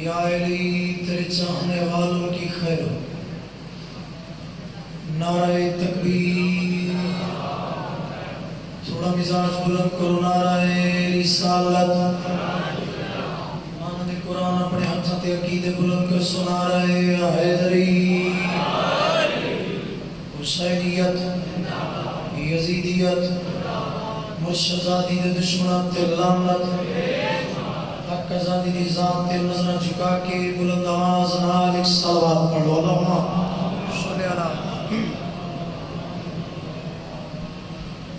یا علی تیرے چاہنے والوں کی خیر ہو. نعرہ تکبیر. تھوڑا مزاج بلند کرو. نعرہ رسالت. مانند قرآن اپنے ہاتھوں تے عقیدے بلند کر سو. نعرہ حیدری. حسینیت. یزیدیت. مرشدزادی دے دشمنات تے لعنت. حق ازادی دی ذات تے نظر جھکا کے بلند آواز نال ایک صلوات پڑھو. اللہم صلی علی.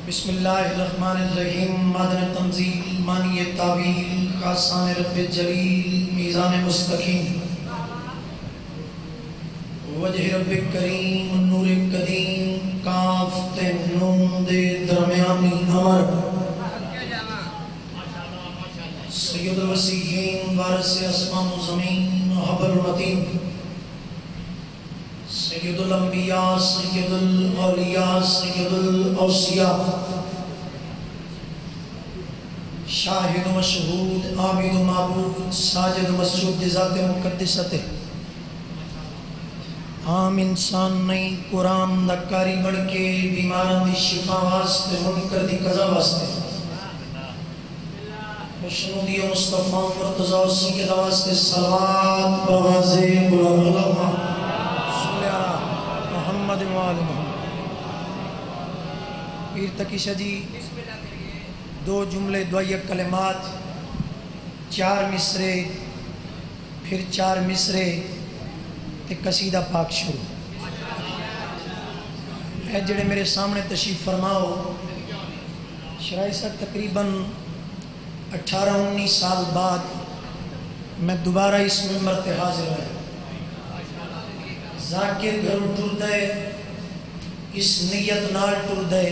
بسم اللہ الرحمن الرحیم. مادن تنزیل مانی تعویل خاصان رب جلیل میزان مستقیم وجہ رب کریم نور قدیم کاف تے نون دے درمیانی امر سید الوسیین وارث اسمان و زمین حبل المتین سید الانبیاء سید الاولیاء سید الاوصیاء شاہد و مشہود عابد و معبود ساجد و مسجود ذات مقدست. عام انسان نہیں قرآن دا کاری بڑھ کے بیماران دی شفا واسطے منکر دی قضا واسطے خوشنودی و مصطفیٰ مرتضیٰ اسی کے واسطے صلوات بوازے بلند. اللہم صلی علی محمد و آل محمد. پیر تقی جی دو جملے دعائیہ کلمات 4 مصرے پھر 4 مصرے تے قصیدہ پاک شروع ہے. جڑے میرے سامنے تشریف فرماؤ شرائع صاحب تقریباً 18-19 سال بعد میں دوبارہ اس منبر تے حاضر ہے. ذاکر گھروں ٹر دے اس نیت نال ٹر دے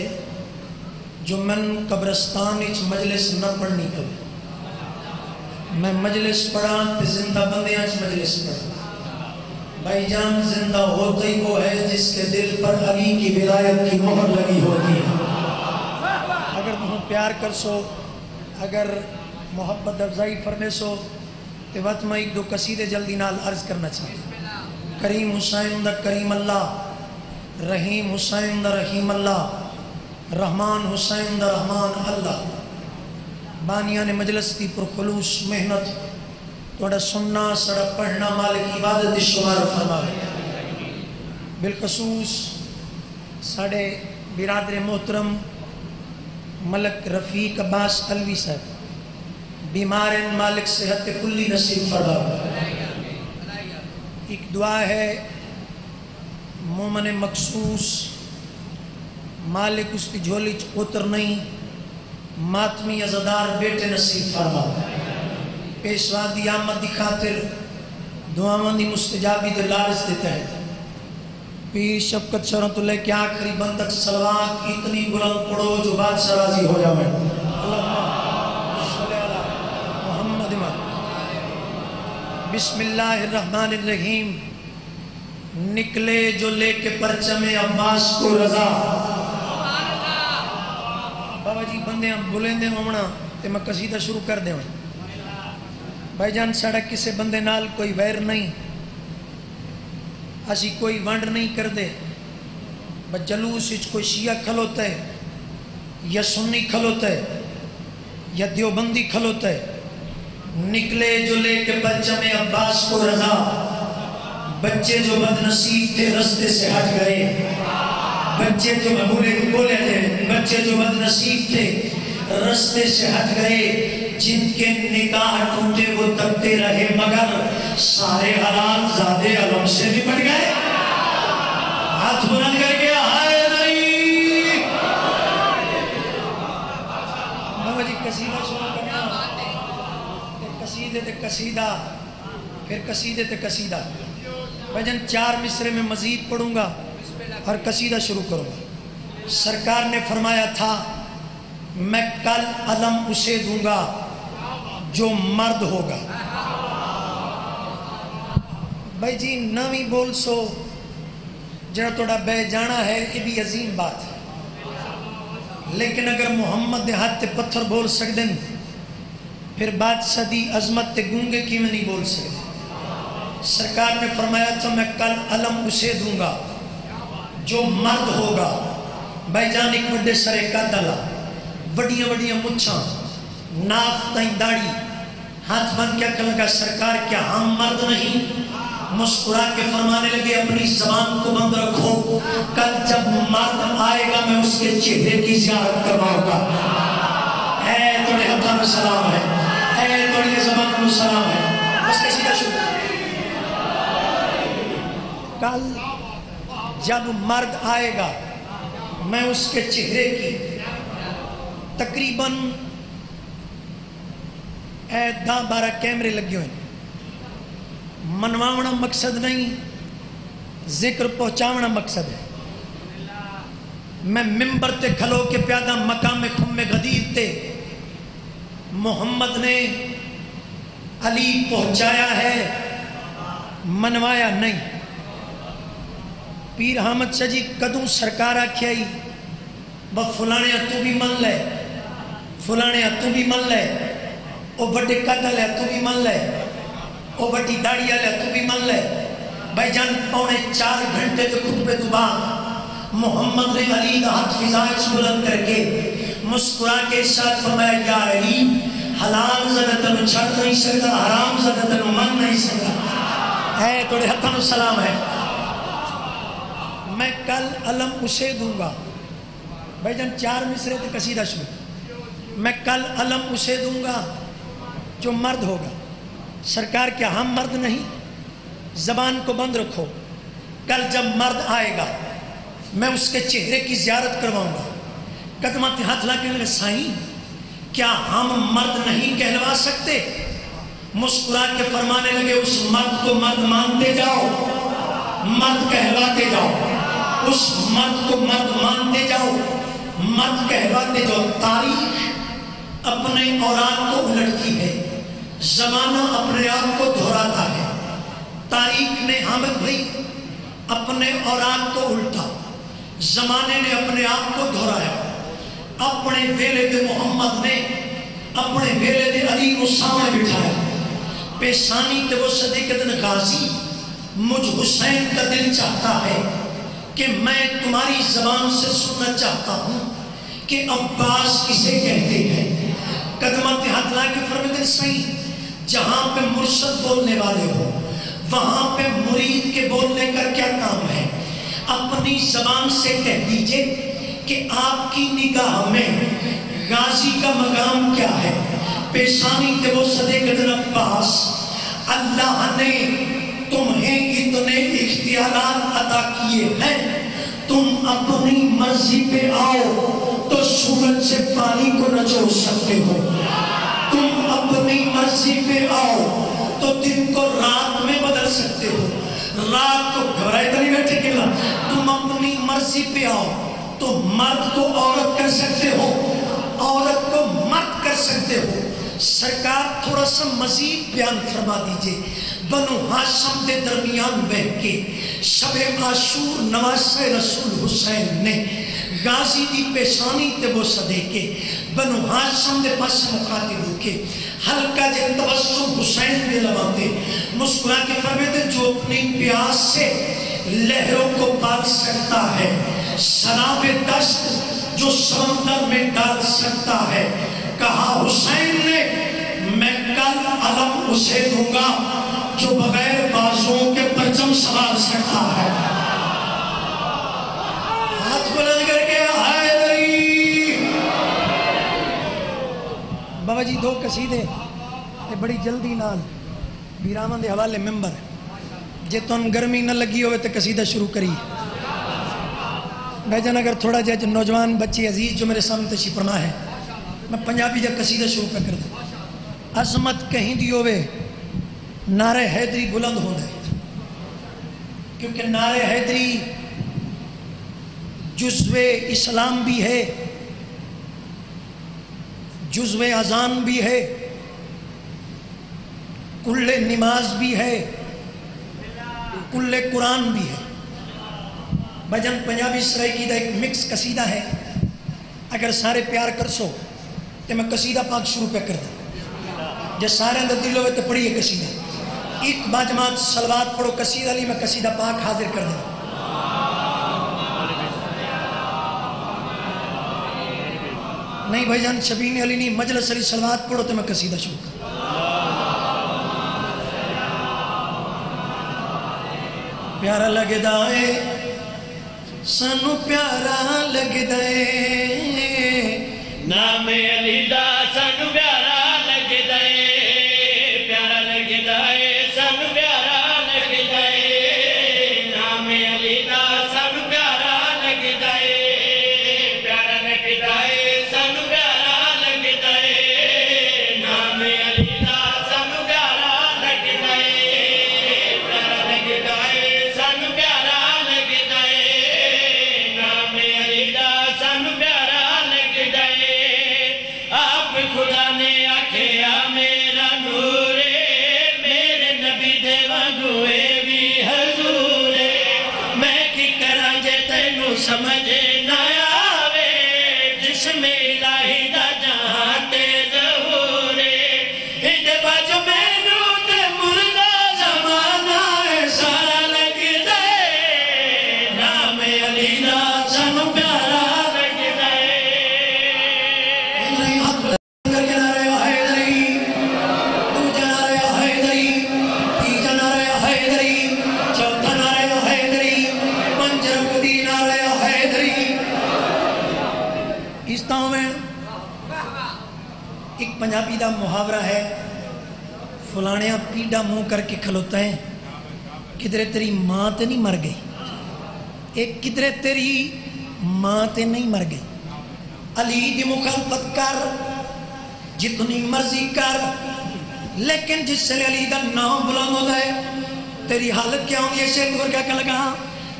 جو من قبرستان اچ مجلس نہ پڑھنی پڑے. میں مجلس پڑھاں تے زندہ بندیاں اچ مجلس پڑھاں. بھائی جان زندہ ہوتا ہی وہ ہے جس کے دل پر علی کی ولایت کی مہر لگی ہوتی ہے. اگر تم پیار کر سو اگر محبت افزائی فرمے سو تو وقت میں ایک دو قصیدے جلدی نال عرض کرنا چاہتا. کریم حسین دا کریم اللہ رحیم حسین دا رحیم اللہ رحمان حسین دا رحمان اللہ. بانیان مجلس کی پرخلوص محنت توڑا سننا سڑا پڑھنا مالک عبادت شمار فرمائے. بالخصوص ساڑھے برادر محترم ملک رفیق عباس علوی صاحب بیمار مالک صحت کلی نصیب فرمائے. ایک دعا ہے مومن مخصوص مالک اس کی جھولی اتر نہیں ماتمی ازدار بیٹے نصیب فرمائے. پیشوا دی آمد دی خاطر دعاوان دی مستجابی دے لارس دیتا ہے. پیر شفقت شرم تو لے کے آخری بندک صلوات اتنی بلند پڑھو جو بادشاہ راضی ہو جاوے. اللہم صلی علی محمد و بسم اللہ الرحمن الرحیم. نکلے جو لے کے پرچم عباس کو رضا. بابا جی بندے ہم بلندے ہونا تے میں قصیدہ شروع کر دے ہوں. بھائی جان ساڑھا کسے بندے نال کوئی ویر نہیں اسی کوئی ونڈ نہیں کر دے. بس جلوس اچ کوئی شیعہ کھلوتا ہے یا سنی کھلوتا ہے یا دیوبندی کھلوتا ہے. نکلے جو لے کے پرچم عباس کو رضا. بچے جو بد نصیب تھے رستے سے ہٹ گئے. بچے جو بولے تھے بچے جو بد نصیب تھے رستے سے ہٹ گئے. جن کے نکاح ٹوٹے وہ تکتے رہے مگر سارے حلال زادے علم سے بھی بڑھ گئے. ہاتھ بلند کر کے ہائے نہیں. بابا جی قصیدہ شروع کرنا قصیدے تے قصیدہ پھر قصیدے تے قصیدہ. بھجن 4 مصرے میں مزید پڑھوں گا اور قصیدہ شروع کروں گا. سرکار نے فرمایا تھا میں کل علم اسے دوں گا جو مرد ہوگا. بھائی جی نامی بول سو جڑا توڑا بے جانا ہے یہ بھی عظیم بات ہے. لیکن اگر محمد دے ہاتھ تے پتھر بول سکتے ہیں پھر بادشاہ دی عظمت تے گونگے کی میں نہیں بول سکتے. سرکار نے فرمایا تھا میں کل علم اسے دوں گا جو مرد ہوگا. بھائی جان ایک بڑے سرے کا دلا, بڑیاں بڑیاں مچھاں, ناف تائیں داڑھی, ہاتھ بن کیا کہنے لگا سرکار کیا ہم مرد نہیں؟ مسکرا کے فرمانے لگے اپنی زبان کو بند رکھو, کل جب مرد آئے گا میں اس کے چہرے کی زیارت کرواؤں گا. اے توڑے ہاتھوں میں سلام ہے, اے توڑے زبان میں سلام ہے. بس کسی کا شکر. کل جب مرد آئے گا میں اس کے چہرے کی تقریباً 10-12 کیمرے لگے ہوئے. منواونا مقصد نہیں, ذکر پہنچاونا مقصد ہے. میں ممبر تے کھلو کے پیادہ مقام خم غدیر تے محمد نے علی پہنچایا ہے, منوایا نہیں. پیر حامد شاہ جی کدوں سرکار آکھیائی با فلانے تو بھی من لے, فلانے تو بھی من لے, او بڑے قدل ہے تو بھی من لے, او بڑی داڑی ہے تو بھی من لے. بھائی جان 3.25 گھنٹے تو خطبے تو بعد محمد نے علی دا ہاتھ فضائش بلند کر کے مسکرا کے ساتھ فرمایا یا علی حلال زدتن چھڑ نہیں سکتا, حرام زدتن من نہیں سکتا. ہے توڑے ہتھوں سلام ہے. میں کل علم اسے دوں گا. بھائی جان 4 مصرے تے قصیدہ شروع. میں کل علم اسے دوں گا جو مرد ہوگا. سرکار کیا ہم مرد نہیں؟ زبان کو بند رکھو, کل جب مرد آئے گا میں اس کے چہرے کی زیارت کرواؤں گا. قدمات ہاتھ لا کے لگے سائیں کیا ہم مرد نہیں کہلوا سکتے؟ مسکرا کے فرمانے لگے اس مرد کو مرد مانتے جاؤ, مرد کہلاتے جاؤ, اس مرد کو مرد مانتے جاؤ, مرد کہلاتے جاؤ. تاریخ اپنے اوراق کو الٹتی ہے, زمانہ اپنے آپ کو دہراتا ہے. تاریخ نے حامد بھائی اپنے اوراق کو الٹا, زمانے نے اپنے آپ کو دہرایا. اپنے ویلے دے محمد نے اپنے ویلے دے علی کو سامنے بٹھایا. پیشانی تے وہ صدیق دن غازی مجھ حسین کا دل چاہتا ہے کہ میں تمہاری زبان سے سننا چاہتا ہوں کہ عباس کسے کہتے ہیں. قدمت ہاتھ لا کے فرمائے صحیح جہاں پہ مرشد بولنے والے ہو وہاں پہ مرید کے بولنے کا کیا کام ہے؟ اپنی زبان سے کہہ دیجئے کہ آپ کی نگاہ میں غازی کا مقام کیا ہے. پیشانی تے وہ صدیق دن عباس اللہ نے تمہیں اتنے اختیارات عطا کیے ہیں, تم اپنی مرضی پہ آؤ تو سورج سے پانی کو نچوڑ سکتے ہو, تم اپنی مرضی پہ آؤ تو دن کو رات میں بدل سکتے ہو, رات کو گھبرائے تو نہیں بیٹھے کہ تم اپنی مرضی پہ آؤ تو مرد کو عورت کر سکتے ہو, عورت کو مرد کر سکتے ہو. سرکار تھوڑا سا مزید بیان فرما دیجئے. بنو ہاشم دے درمیان بیٹھ کے شب عاشور نواسہ رسول حسین نے غازی دی پیشانی تے وہ صدے کے بنو ہاشم دے پاس مخاطب ہو کے ہلکا جے تبسم حسین میں لواتے مسکرا کے فرماتے جو اپنی پیاس سے لہروں کو پال سکتا ہے, سراب دشت جو سمندر میں ڈال سکتا ہے. کہا حسین نے میں کل علم اسے دوں گا جو بغیر بازوں کے پرچم سوار سکتا ہے. ہاتھ بلند کر کے حیدری. بابا جی 2 قصیدے بڑی جلدی نال بیرامان دے حوالے ممبر جے تن گرمی نہ لگی ہوئے تو قصیدہ شروع کری. بھائی جان اگر تھوڑا جا نوجوان بچی عزیز جو میرے سامنے تشریف فرما ہے میں پنجابی جا قصیدہ شروع کر دوں. عظمت کہیں دی ہوئے نعرہ حیدری بلند ہونا ہے, کیونکہ نعرہ حیدری جزو اسلام بھی ہے, جزو اذان بھی ہے, کل نماز بھی ہے, کل قرآن بھی ہے. بھجن پنجابی سرائکی دا ایک مکس قصیدہ ہے, اگر سارے پیار کر سو تو میں قصیدہ پاک شروع پہ کر دوں, جب سارے اندر دل ہوئے تو پڑھیے قصیدہ. ایک باجماعت صلوات پڑھو قصیدہ علی، میں قصیدہ پاک حاضر کر دوں. نہیں بھائی جان شبین علی نہیں، مجلس علی صلوات پڑھو تو میں قصیدہ شروع کروں. پیارا لگ دائے سانو پیارا لگ دائے نام علی دا سانو پیارا لگ دائے پیارا لگ دائے سانو پیارا لگ دائے نام علی دا سانو پیارا لگ دائے پیارا لگ دائے سانو پیارا لگ دائے نام علی دا سانو پیارا لگ دائے پیارا لگ دائے سانو پیارا لگ دائے نام علی دا سانو پیارا لگ دائے آپ خدا نے آکھیا میرا نور میرے نبی دے وانگوے بھی حضور میں کی کراں جے تینوں سمجھ نہ آوے جسم الہی دا جہاں تے ظہور اندے باجو مینوں تے مردہ زمانہ سارا لگ دے نام علی دا سانو پیارا لگ دے نہیں حق کر کے نعرہ حیدری، دوجا نعرہ حیدری، تیجا نعرہ حیدری، چوتھا نعرہ حیدری، پنجم کدی نعرہ حیدری. اس طرح میں ایک پنجابی دا محاورہ ہے، فلانیاں پیڈا منہ کر کے کھلوتا ہے، کدھرے تیری ماں تے نہیں مر گئی، ایک کدھرے تیری ماں تے نہیں مر گئی. علی دی مخالفت کر جتنی مرضی کر، لیکن جس سے علی دا نام بلند ہوتا ہے تیری حالت کیا ہوگی؟ شیخ دور کیا لگا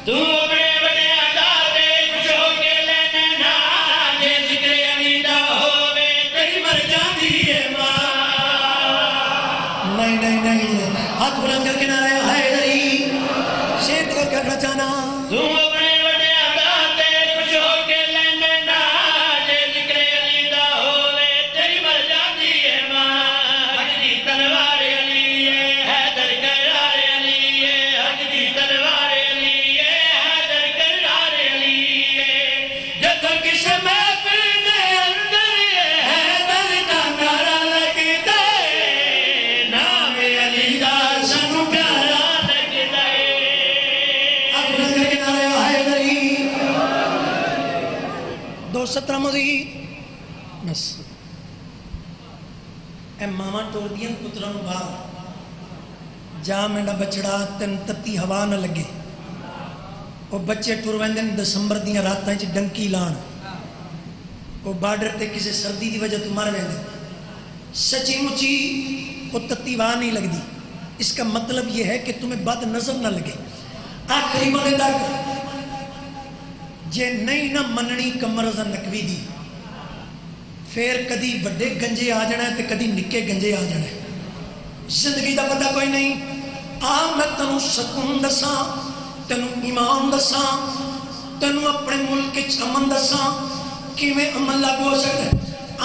تو اپنے بڑے عداتے کچھ ہو کے لینے نہ جے ذکر علی دا ہووے تیری مر جاندی ہے ماں. نہیں نہیں نہیں، ہاتھ بلند کر کے نعرہ حیدری، شیخ دور کیا چاہنا تو اپنے بڑے عداتے کچھ ہو کے لینے نہ جے ذکر علی دا ہووے تیری مر جاندی ہے ماں. حق دی تلوار علی ہے حیدر کرار علی ہے حق دی تلوار علی ہے حیدر کرار علی ہے جتوں کس محفل دے اندر حیدر دا نعرہ لگدا ہے نام علی دا سانو پیارا لگدا ہے. ہاتھ بلند کر کے نعرہ حیدری. 217 مزید بس اے ماما ٹور دیاں پتروں باہر جا میڈا بچڑا تین تتی ہوا نہ لگے. وہ بچے ٹور ویندن دسمبر دیاں راتاں چ ڈنکی لان، وہ بارڈر تے کسی سردی دی وجہ تو مر ویندے. سچی مچی وہ تتی ہوا نہیں لگدی. اس کا مطلب یہ ہے کہ تمہیں بد نظر نہ لگے. آخری مدے تک جے نہیں نہ مننی کمر ازا نکوی دی، پھر کدی بڑے گنجے آ جانا ہے تے کدی نکے گنجے آ جانا ہے. زندگی دا پتہ کوئی نہیں. میں تنوں سکون دساں، تنوں ایمان دساں، تنوں اپنے ملک چ امن دساں کیویں عمل لاگو ہو سکتا ہے.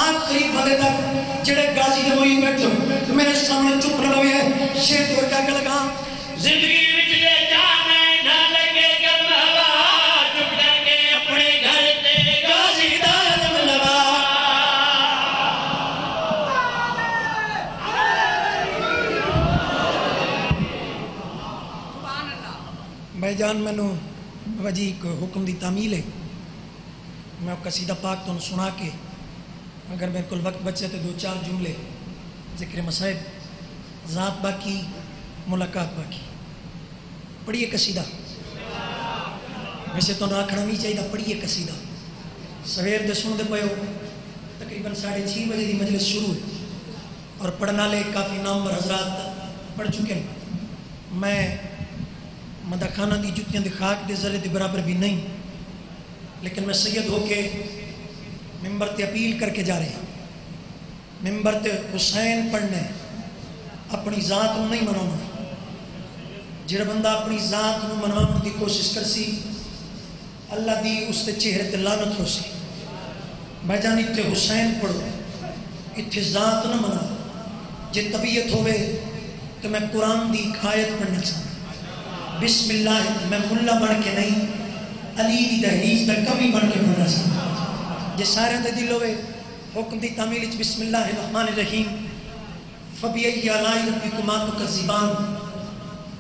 آخری بندے تک جڑے غازی دے موئی بیٹھے ہو میرے سامنے چپ نہ ہوئے. شیخ دور کا لگا زندگی وچ لے جانا نہ لگے گرم ہوا چپ کر کے اپنے گھر تے غازی دا علم لوا. بھائی جان میں نو بابا جی کو حکم دی تعمیل ہے، میں قصیدہ پاک تو سنا کے اگر میرے کو وقت بچے تو 2-4 جملے ذکر مصائب ذات باقی ملاقات باقی. پڑھیے قصیدہ، ویسے تو آکھنا نہیں چاہیے، پڑھیے قصیدہ. سویر دے سن دے پے ہو تقریباً 6:30 بجے دی مجلس شروع ہے اور پڑھنا لے کافی نامور حضرات پڑھ چکے ہیں. میں مدخانہ دی جتیاں دی خاک دے ذرے دی برابر بھی نہیں، لیکن میں سید ہو کے ممبر تے اپیل کر کے جا رہے ہیں. ممبر تے حسین پڑھنے اپنی ذات نو نہیں مناؤنا. جڑا بندہ اپنی ذات نو مناؤن دی کوشش کر سی اللہ دی اس تے چہرے تے لعنت ہو سی. بھائی جان اتھے حسین پڑھو، اتھے ذات نہ مناؤ. جے طبیعت ہوئے تو میں قرآن دی ایک آیت پڑھنا چاہتا ہوں. بسم اللہ. میں ملا بن کے نہیں علی دی دہلیز دا کمی بن کے پڑھنا چاہتا ہوں. جے سارے دے دل ہوئے حکم دی تعمیل وچ بسم اللہ الرحمن الرحیم فبأي آلاء ربكما تكذبان.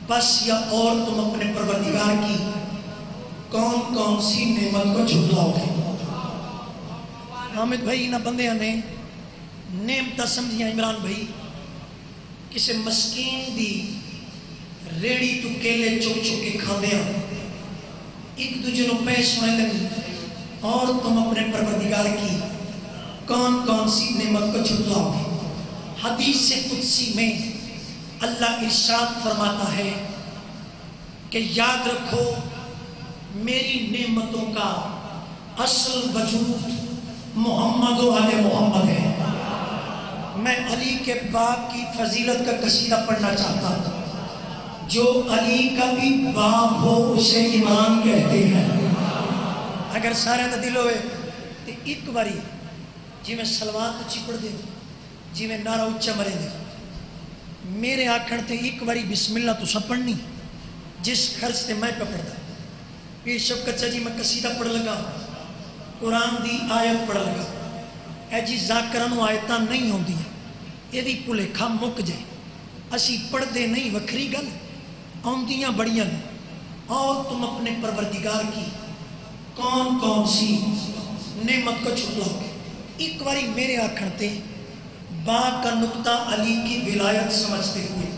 بس یا اور تم اپنے پروردگار کی کون کون سی نعمت کو جھٹلاؤ گے. حامد بھائی نہ بندیاں نے نعمت سمجھیاں. عمران بھائی کسی مسکین دی ریڑی تو کیلے چک چک کے کھاندے ہیں, ایک دوجے نو پیش ہونے لگی, اور تم اپنے پروردگار کی کون کون سی نعمت کو جھٹلاؤ گے. حدیث قدسی میں اللہ ارشاد فرماتا ہے کہ یاد رکھو میری نعمتوں کا اصل وجود محمد و آل محمد ہے. میں علی کے باپ کی فضیلت کا قصیدہ پڑھنا چاہتا ہوں. جو علی کا بھی باپ ہو اسے ایمان کہتے ہیں. اگر سارے دا دل ہوئے تو ایک باری جی میں سلوات اچھی پڑھ دے, جی میں نعرہ اچھا مرے دے, میرے آکھن تے ایک باری بسم اللہ تو سب پڑھنی جس خرچ تے میں پہ پڑھتا. یہ شفقت سے جی میں قصیدہ پڑھ لگا, قرآن دی آیت پڑھ لگا, اے جی ذاکرانو آیتاں نہیں ہوں دی, یہ دی پلے کھا مک جائے. اسی پڑھ دے نہیں وکھری گل آندیاں بڑیاں. اور تم اپنے پروردگار کی کون کون سی نعمت کو چھوڑو گے. ایک باری میرے آکھن تے با کا نقطہ علی کی ولایت سمجھتے ہوئے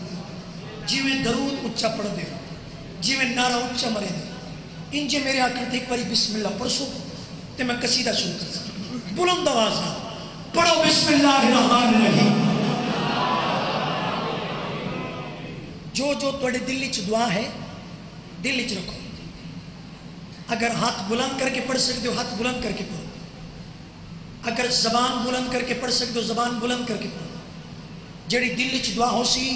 جی میں درود اچھا پڑھ دے, جی میں نعرہ اچھا مرے دے, انجھے میرے آکھن تے ایک باری بسم اللہ پڑھ سو تے میں قصیدہ شروع کر سکتا. بلند آواز پڑھو بسم اللہ الرحمن الرحیم. جو توڑے دل وچ دعا ہے دل وچ رکھو. اگر ہاتھ بلند کر کے پڑھ سکتے ہو ہاتھ بلند کر کے پڑھو. اگر زبان بلند کر کے پڑھ سکتے ہو زبان بلند کر کے پڑھو. جڑی دل وچ دعا ہو سی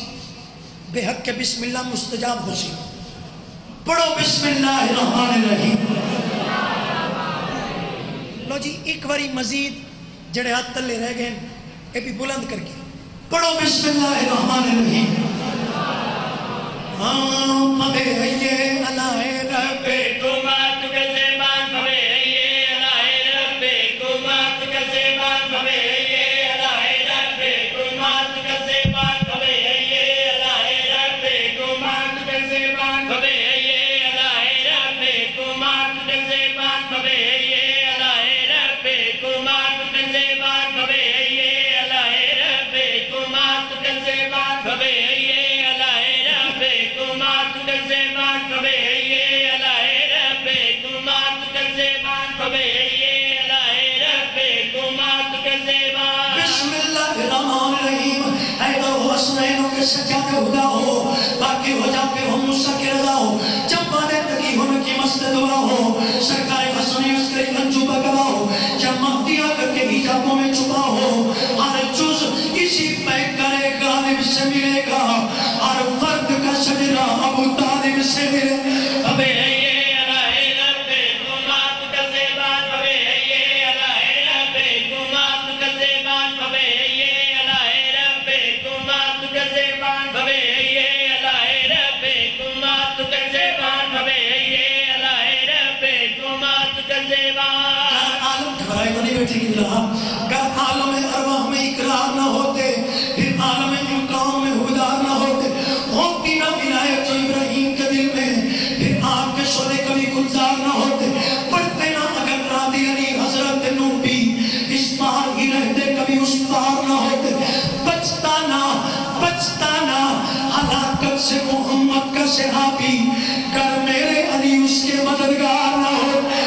بے حق کے بسم اللہ مستجاب ہو سی. پڑھو بسم اللہ الرحمن الرحیم. لو جی ایک باری مزید جڑے ہاتھ تلے رہ گئے یہ بھی بلند کر کے پڑھو بسم اللہ الرحمن الرحیم. سجادہ خدا ہو باقی ہو جا پہ ہو موسیٰ کی رضا ہو جب بانے تکی ہونے کی مست دعا ہو سرکار حسنی عسکری منجوبہ گوا ہو جب مہدی آ کر کے حجابوں میں چھپا ہو ہر جز اسی پہ کرے غالب سے ملے گا ہر فرد کا سجدہ ابو طالب سے ملے ابے اگر عالم ارواح میں اقرار نہ ہوتے پھر عالم امکان میں حبدار نہ ہوتے ہوتی نہ ولایت جو ابراہیم کے دل میں پھر آپ کے شعلے کبھی گلزار نہ ہوتے پڑھتے نہ اگر راضی علی حضرت نوبی اس پار ہی رہتے کبھی اس پار نہ ہوتے بچتا نہ ہلاکت سے محمد کا صحابی کر میرے علی اس کے مددگار نہ ہوتے.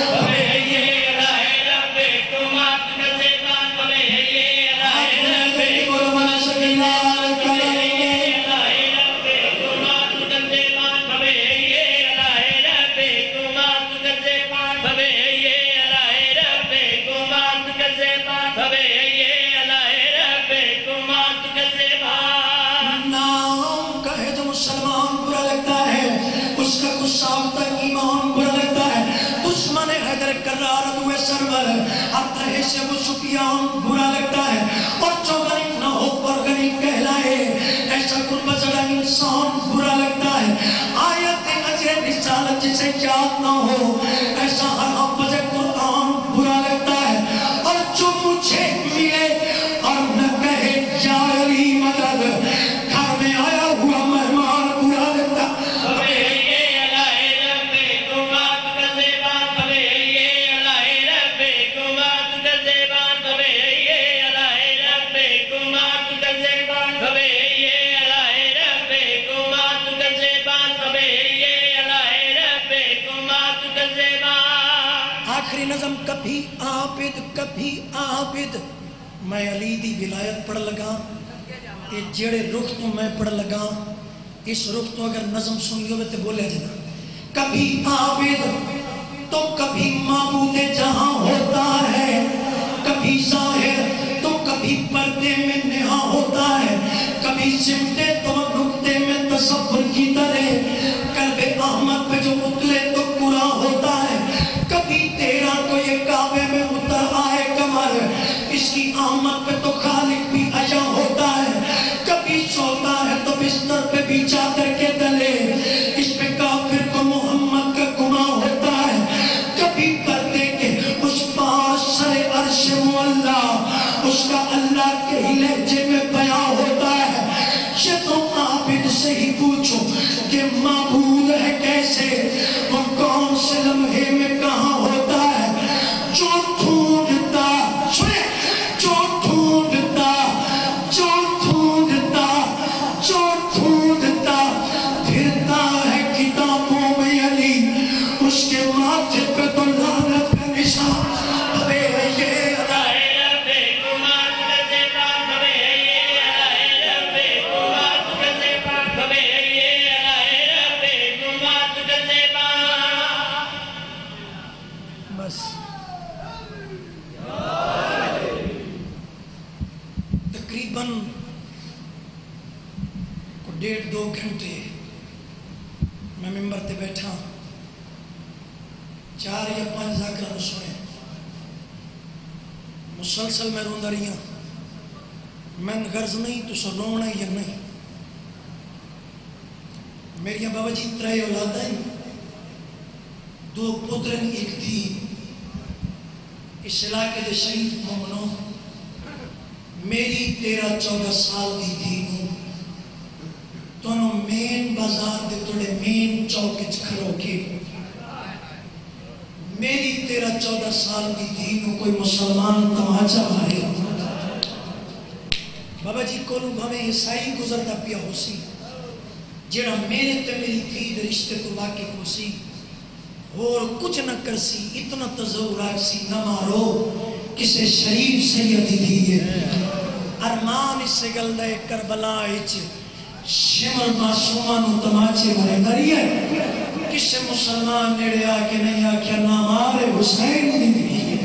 سے وہ سفیان برا لگتا ہے اور جو غریب نہ ہو پر غریب کہلائے ایسا قربت زدہ انسان آیت اجر رسالت جسے یاد نہ ہو ایسا ہر حفظ قرآن برا لگتا ہے اور جو مجھے ملے اور نہ کہے یا علی مدد گھر میں آیا ہوا مہمان برا لگتا آخری نظم کبھی عابد میں علی دی ولایت پڑھ لگا یہ جڑے رخ تو میں پڑھ لگا اس رخ تو اگر نظم سنی ہوئے تو بولے جنا کبھی عابد تو کبھی معبود جہاں ہوتا ہے کبھی ظاہر تو کبھی پردے میں نہا ہوتا ہے کبھی سمتے تو نقطے میں تصور کی طرح قلب احمد پہ جو اترے تو پورا ہوتا ہے کبھی تیرا تو یہ کعبے میں اتر آئے کمر اس کی آمد پہ تو خالق بھی عجا ہوتا ہے کبھی سوتا ہے تو بستر پہ بھی چادر کے تلے اس پہ کافر کو محمد کا گناہ ہوتا ہے کبھی پردے کے اس پاس سر عرش مولا اس کا اللہ کے ہی لہجے میں بیان ہوتا ہے یہ تو عابد سے ہی پوچھو کہ معبود ہے کیسے وہ کون سے لمحے میں کہاں ہوتا ہے جو ڈھونڈتا سنے جو ڈھونڈتا جو ڈھونڈتا جو ڈھونڈتا پھرتا ہے کتابوں میں علی اس کے ماتھے پہ تو لعنت کا نشان ابے یہ بس تقریباً کو 1.5-2 گھنٹے میں ممبر تے بیٹھا 4 یا 5 ذاکرہ سنے مسلسل میں روندہ رہی ہوں میں غرض نہیں تو سر رونا یا نہیں میری بابا جی 3 اولاد ہیں 2 پترن 1 تھی اس علاقے دے شریف مومنوں میری 13-14 سال دی تھی تو مین بازار دے توڑے مین چوکچ کھلو کے میری 13-14 سال دی تھی کوئی مسلمان تماچا مارے بابا جی کولو بھویں عیسائی گزرتا پیا ہو سی جیڑا میرے تے میری تھی دے رشتے کو واقف ہو سی اور کچھ نہ کر سی اتنا تظہرات سی نہ مارو کسے شریف سیدی دیئے ارمان اس سے گلدہ کربلا اچ شمر معصومانو تماچے مارے مریے کسے مسلمان نیڑے آکے نہیں آکیا نہ مارے حسین دیئے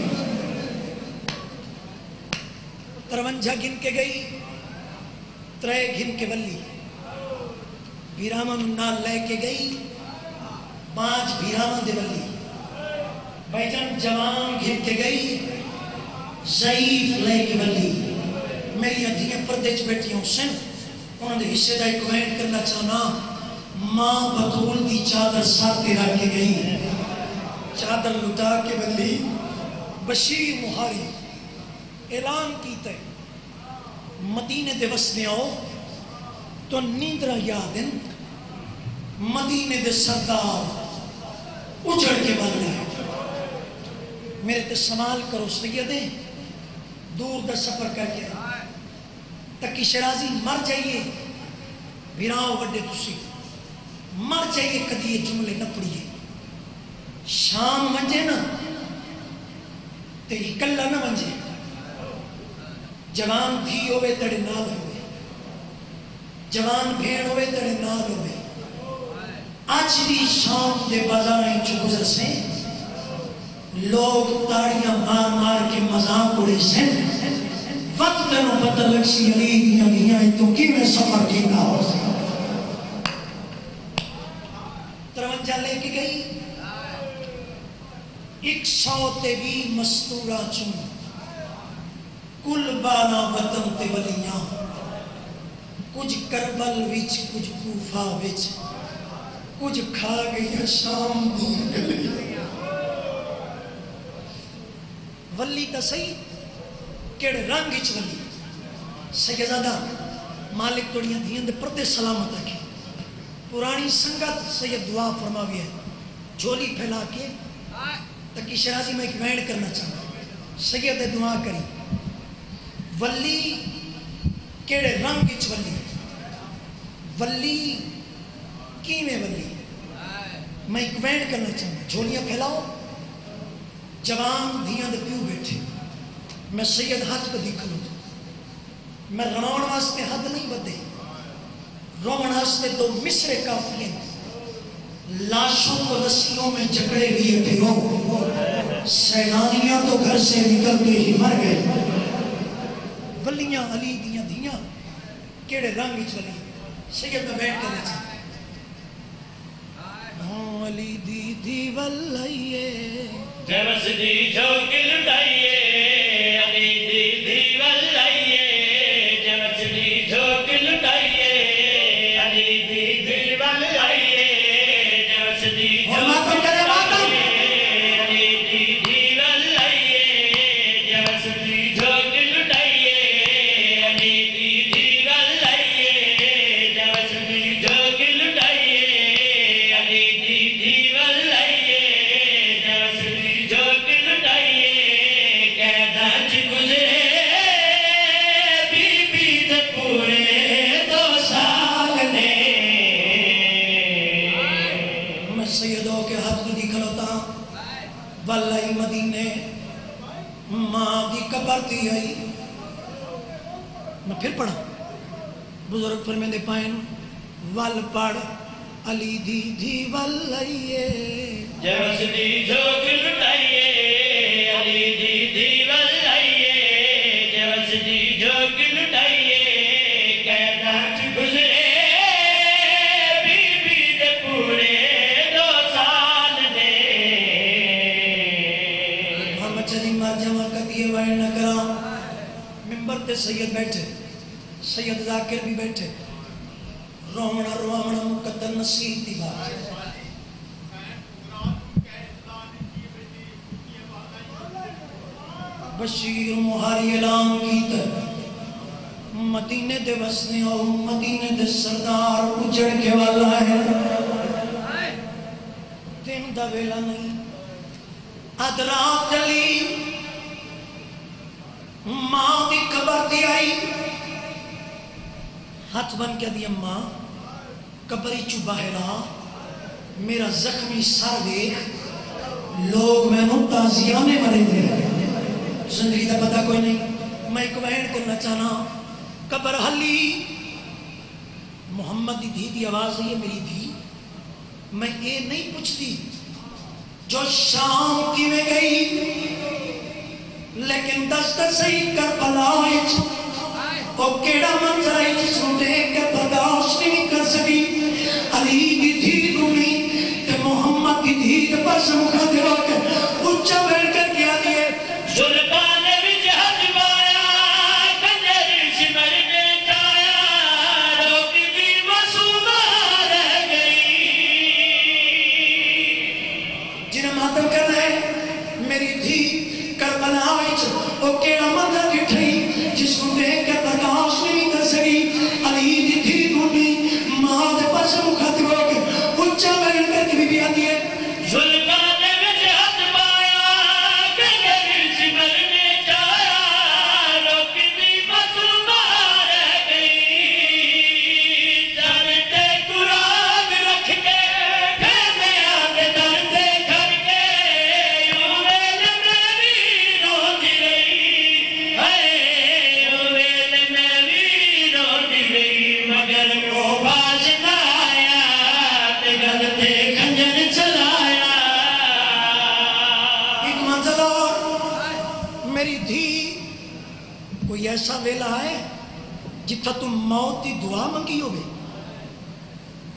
53 گن کے گئی 3 گن کے ولی بیرامن نال لے کے گئی 5 بیرامن دے ولی بھائی جان جوان گھن کے گئی ضعیف لے کے ولی میری ادھیاں پردیچ بیٹھی ہوں سن انہوں نے حصے دائی کوئنٹ کرنا چاہنا ماں بطول دی چادر ساتھ رکھ کے گئی چادر لٹا کے ولی بشیر مہاری اعلان کیتا ہے مدینے دے وسنے آؤ تو نیندرہ یادن مدینے دے سردار اجڑ کے بن رہے میرے تے سمال کرو سیدیں دور دا سفر کر کے تکی شرازی مر جائیے بھیراؤ وڈے تسی مر جائیے کدی یہ جملے نہ پڑیے شام منجے نا تے اکلہ نہ منجے جوان بھی ہوئے تڑے نال ہوئے جوان بھیڑ ہوئے تڑے نال ہوئے آج بھی شام دے بازاریں جو گزر سے لوگ تاڑیاں مار مار کے مذاق اڑے سے وقت تنو پتہ لگ سی علی دیاں دیاں تو کی میں سفر کی نہ ہو سے 53 لے کے گئی 100 تے بھی مستورہ چون کل بانا وطن تے ولیاں کچھ کربل وچ کچھ کوفہ وچ کچھ کھا گئی شام دور گئی ولی تا صحیح کیڑے رنگ اچ ولی سیدزادہ مالک توڑیاں دھیاں دے پردے سلامت آکے پرانی سنگت سید دعا فرماوی ہے جھولی پھیلا کے تاکہ شرازی میں ایک وینڈ کرنا چاہتا سید دعا کری ولی کیڑے رنگ اچ ولی ولی کیویں ولی میں ایک وینڈ کرنا چاہتا جھولیاں پھیلاؤ جوان دھیاں دے پیو بیٹھے میں سید ہاتھ پہ دیکھ لوں میں رون واسطے حد نہیں بدے رون واسطے دو مصرے کافی ہیں لاشوں کو رسیوں میں جکڑے لیے پھرو سیلانیاں تو گھر سے نکلتے ہی مر گئے ولیاں علی دیاں دھیاں کیڑے رنگ اچ ولی سید میں بیٹھ کرنا چاہتا علی دی دی ولائیے جبس دی جھوک لٹائیے علی دی دی ولائیے جبس دی جھوک لٹائیے علی دی دی ولائیے جبس دی جھوک لٹائیے علی دی دی ولائیے جبس دی جھوک لٹائیے علی دی دی ولائیے جبس دی جھوک لٹائیے علی دی دی ولائیے جبس دی جھوک لٹائیے قیداں چ گزرے بی بی دے پورے 2 سال نے میں سیدوں کے ہاتھ کو دیکھ لوتا واللہی مدینے ماں دی قبر دی آئی میں پھر پڑھا بزرگ فرمین دے پائن وال پڑھ علی دی دی واللہیے جبس دی جھوک لٹائیے علی دی دی ولائیے جبس دی جھوک لٹائیے قیداں چ گزرے بی بی دے پورے 2 سال نے محمد چلی مار جمع کدیے وائن نہ کرا ممبر تے سید بیٹھے سید ذاکر بھی بیٹھے رومنا رومنا مقدر نصیب دی بات بشیر مہاری اعلان کیتا مدینے دے وسنے اور مدینے دے سردار اجڑ کے والا ہے دن دا ویلا نہیں ادرات چلی ماں دی قبر دی آئی ہاتھ بن کے دیا ماں قبری چو باہر آ میرا زخمی سر دیکھ لوگ میں نو تازیانے مرے دے زندگی دا پتہ کوئی نہیں میں ایک وین کرنا چاہنا قبر حلی محمد دی دھی دی آواز ہے میری دھی میں یہ نہیں پوچھتی جو شام کی میں گئی لیکن دست صحیح کربلا او کیڑا منظر ہے جس کو دیکھ کے برداشت نہیں کر سکی علی دی دھی رومی تے محمد دی دھی تے پس مکھا دیوا کے اچھا بیٹھ کر کیا دیئے زلفان وچ ہاتھ پایا کنجر سمر نے جایا روک دی معصومہ رہ گئی جنہیں ماتم کرنا ہے میری دھی کربلا وچ او کیڑا منظر دکھئی جس کو دیکھ کے برداشت نہیں کر سکی علی دی دھی رومی ماں دے پس مکھا دیوا کے اچھا بیٹھ کر کے بھی آتی ہے زلفان وچ ہاتھ پایا کنجر سمر نے جایا روک دی معصومہ رہ گئی سر تے قرآن رکھ کے خیمے آدھے در تے گھر کے یوں ویل میں بھی روندی رہی ہے یوں ویل میں بھی روندی رہی مگر وہ باز نہ آیا تے گل تے خنجر چلایا ایک منزل اور میری دھی کوئی ایسا ویلا ہے جتھا تم موت دی دعا منگی ہوگی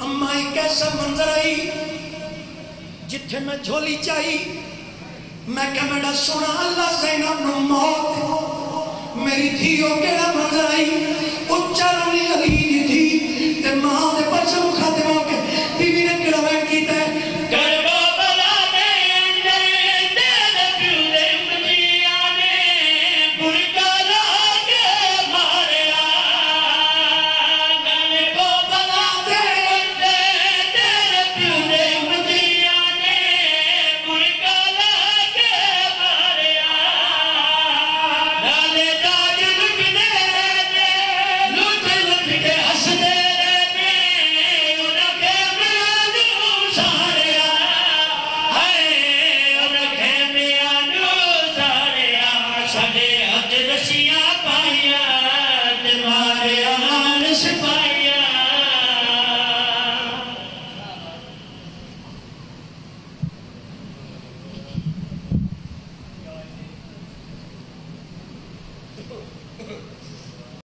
اما ایک ایسا منظر آئی جتھے میں جھولی چاہی میں کہ میڈا سونا اللہ زینب نو موت میری دھی ہو کیڑا منظر آئی اچھا روی علی دی دھی تے ماں دے پچھا مکھا دے موکے بی بی نے کڑا کے